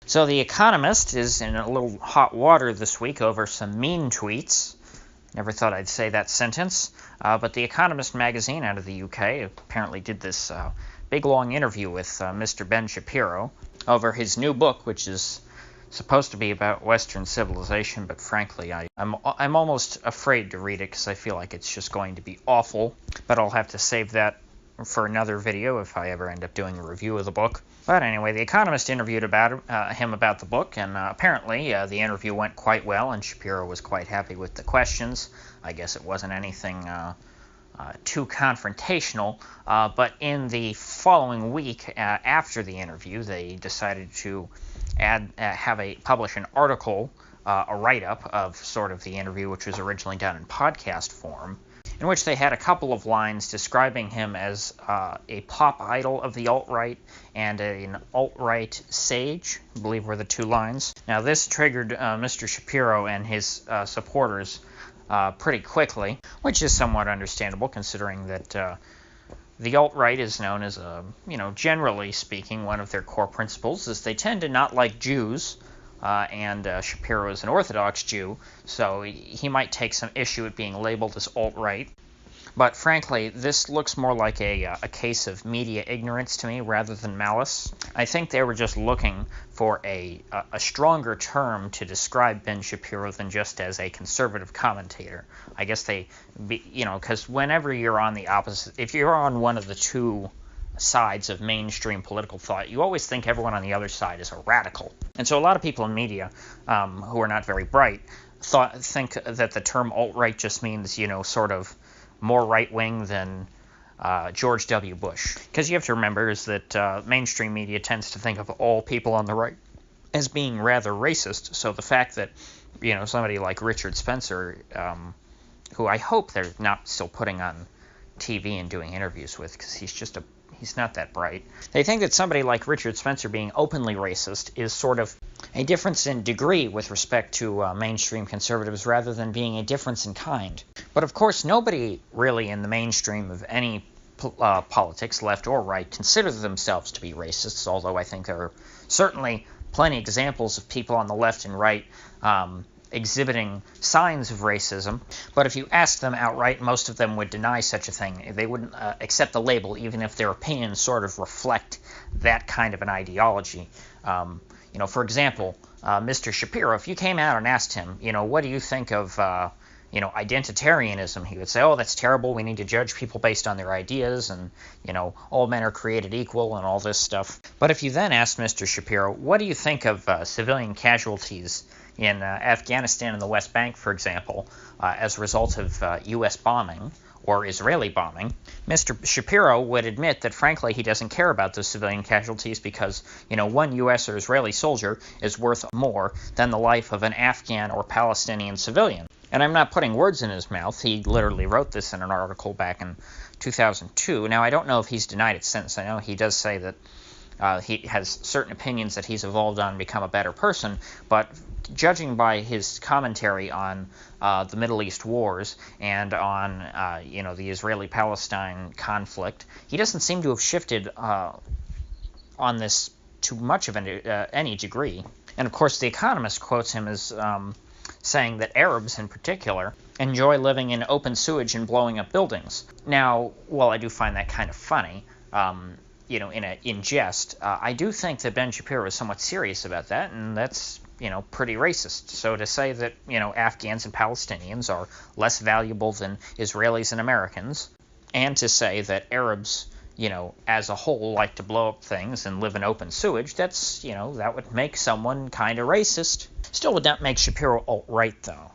So The Economist is in a little hot water this week over some mean tweets. Never thought I'd say that sentence, but The Economist magazine out of the UK apparently did this big long interview with Mr. Ben Shapiro over his new book, which is supposed to be about Western civilization, but frankly, I'm almost afraid to read it because I feel like it's just going to be awful, but I'll have to save that for another video if I ever end up doing a review of the book. But anyway, The Economist interviewed him about the book, and apparently the interview went quite well, and Shapiro was quite happy with the questions. I guess it wasn't anything too confrontational, but in the week after the interview, they decided to publish an article, a write-up of sort of the interview, which was originally done in podcast form, in which they had a couple of lines describing him as a pop idol of the alt-right and an alt-right sage, I believe were the two lines. Now this triggered Mr. Shapiro and his supporters pretty quickly, which is somewhat understandable considering that the alt-right is known as, generally speaking, one of their core principles is they tend to not like Jews, and Shapiro is an Orthodox Jew, so he might take some issue at being labeled as alt-right. But frankly, this looks more like a case of media ignorance to me rather than malice. I think they were just looking for a stronger term to describe Ben Shapiro than just as a conservative commentator. I guess because whenever you're on the opposite, if you're on one of the two sides of mainstream political thought, you always think everyone on the other side is a radical. And so a lot of people in media who are not very bright think that the term alt-right just means, sort of more right-wing than George W. Bush. Because you have to remember is that mainstream media tends to think of all people on the right as being rather racist. So the fact that, somebody like Richard Spencer, who I hope they're not still putting on TV and doing interviews with, because he's not that bright. They think that somebody like Richard Spencer being openly racist is sort of a difference in degree with respect to mainstream conservatives rather than being a difference in kind. But of course, nobody really in the mainstream of any politics, left or right, consider themselves to be racists, although I think there are certainly plenty of examples of people on the left and right exhibiting signs of racism, but if you ask them outright, most of them would deny such a thing. They wouldn't accept the label, even if their opinions sort of reflect that kind of an ideology. For example, Mr. Shapiro, if you came out and asked him, what do you think of, identitarianism, he would say, oh, that's terrible, we need to judge people based on their ideas, and, all men are created equal, and all this stuff. But if you then asked Mr. Shapiro, what do you think of civilian casualties in Afghanistan and the West Bank, for example, as a result of U.S. bombing or Israeli bombing, Mr. Shapiro would admit that, frankly, he doesn't care about those civilian casualties because, one U.S. or Israeli soldier is worth more than the life of an Afghan or Palestinian civilian. And I'm not putting words in his mouth. He literally wrote this in an article back in 2002. Now, I don't know if he's denied it since. I know he does say that he has certain opinions that he's evolved on and become a better person, but judging by his commentary on the Middle East wars and on the Israeli-Palestine conflict, he doesn't seem to have shifted on this to much of any degree. And of course, The Economist quotes him as saying that Arabs in particular enjoy living in open sewage and blowing up buildings. Now, while I do find that kind of funny, in jest, I do think that Ben Shapiro is somewhat serious about that, and that's pretty racist. So to say that, Afghans and Palestinians are less valuable than Israelis and Americans, and to say that Arabs, as a whole like to blow up things and live in open sewage, that's, that would make someone kind of racist. Still would not make Shapiro alt-right, though.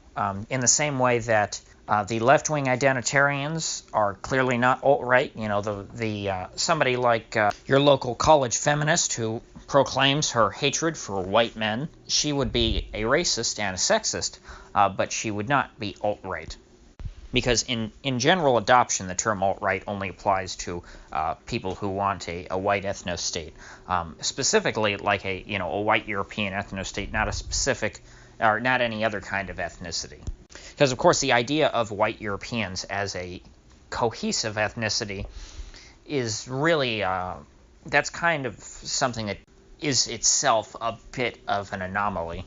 In the same way that the left-wing identitarians are clearly not alt-right. Somebody like your local college feminist who proclaims her hatred for white men, she would be a racist and a sexist, but she would not be alt-right. Because in general adoption, the term alt-right only applies to people who want a white ethno-state, specifically like a white European ethno-state, not a specific or not any other kind of ethnicity. Because of course the idea of white Europeans as a cohesive ethnicity is really that's kind of something that is itself a bit of an anomaly,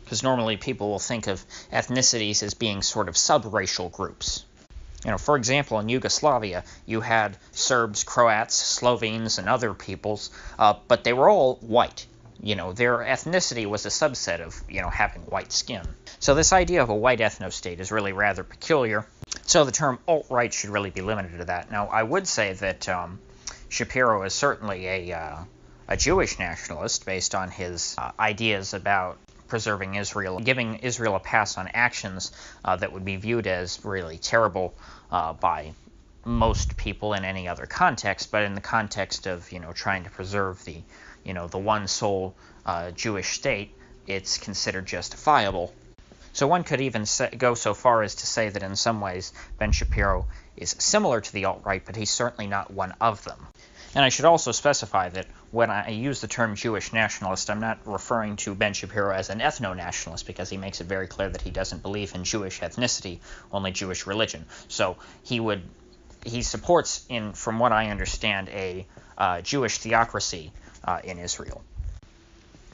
because normally people will think of ethnicities as being sort of sub-racial groups. For example, in Yugoslavia, you had Serbs, Croats, Slovenes, and other peoples, but they were all white. Their ethnicity was a subset of, having white skin. So this idea of a white ethno-state is really rather peculiar. So the term alt-right should really be limited to that. Now, I would say that Shapiro is certainly a Jewish nationalist based on his ideas about preserving Israel, giving Israel a pass on actions that would be viewed as really terrible by most people in any other context, but in the context of trying to preserve the one sole Jewish state, it's considered justifiable. So one could even go so far as to say that in some ways Ben Shapiro is similar to the alt-right, but he's certainly not one of them. And I should also specify that when I use the term Jewish nationalist, I'm not referring to Ben Shapiro as an ethno-nationalist, because he makes it very clear that he doesn't believe in Jewish ethnicity, only Jewish religion. So he supports, from what I understand, a Jewish theocracy in Israel,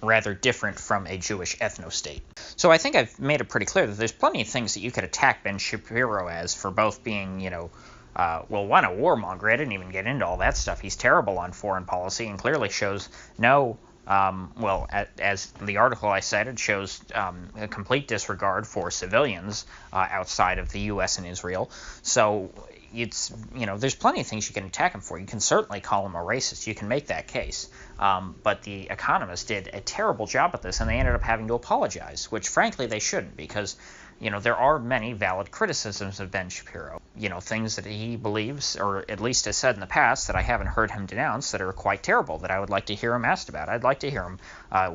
rather different from a Jewish ethno-state. So I think I've made it pretty clear that there's plenty of things that you could attack Ben Shapiro as for both being, a warmonger. I didn't even get into all that stuff. He's terrible on foreign policy and clearly shows no, as the article I cited shows, a complete disregard for civilians outside of the U.S. and Israel. So there's plenty of things you can attack him for. You can certainly call him a racist. You can make that case. But the Economist did a terrible job at this, and they ended up having to apologize, which frankly they shouldn't, because there are many valid criticisms of Ben Shapiro. Things that he believes, or at least has said in the past, that I haven't heard him denounce, that are quite terrible, that I would like to hear him asked about. I'd like to hear him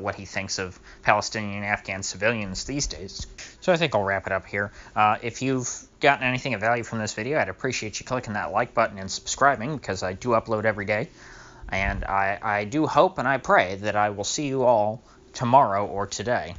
what he thinks of Palestinian and Afghan civilians these days. So I think I'll wrap it up here. If you've gotten anything of value from this video, I'd appreciate you clicking that like button and subscribing, because I do upload every day. And I do hope and I pray that I will see you all tomorrow or today.